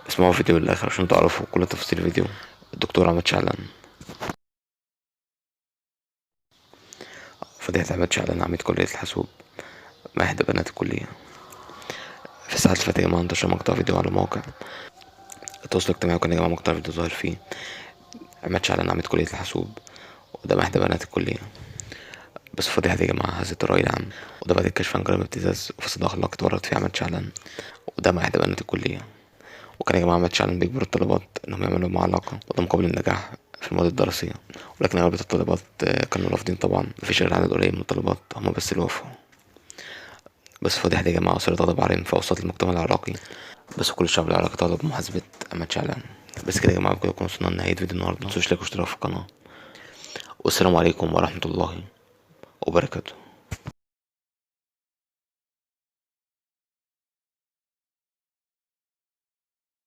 اسمعوا الفيديو للآخر عشان تعرفوا كل تفاصيل الفيديو. الدكتور عماد شعلان. فضيحة عماد شعلان عميد كلية الحاسوب مع إحدى بنات الكلية. في الساعات اللي فاتت يا جماعة انتشر مقطع فيديو على موقع التواصل الاجتماعي، وكان يا جماعة مقطع فيديو ظاهر فيه عماد شعلان عميد كلية الحاسوب وده إحدى بنات الكلية. بس الفضيحة دي يا جماعة هزت الرأي العام، وده بعد الكشف عن جرائم ابتزاز وفساد أخلاق اتورط فيه عماد شعلان وده مع إحدى بنات الكلية. وكان يا جماعة عماد شعلان بيجبر الطلبات إنهم يعملوا معاه علاقة وده مقابل النجاح في المواد الدراسية، ولكن أغلبية الطالبات كانوا رافضين طبعا. مفيش غير عدد قليل من الطالبات هما بس اللي وافقوا. بس الفضيحة دي يا جماعة أثارت غضب عارم في أوساط المجتمع العراقي، بس كل الشعب العراقي طالب بمحاسبة عماد شعلان. بس كده يا جماعة بكده نكون وصلنا لنهاية فيديو النهاردة. متنسوش لايك واشتراك في القناة، والسلام عليكم ورحمة الله وبركاته.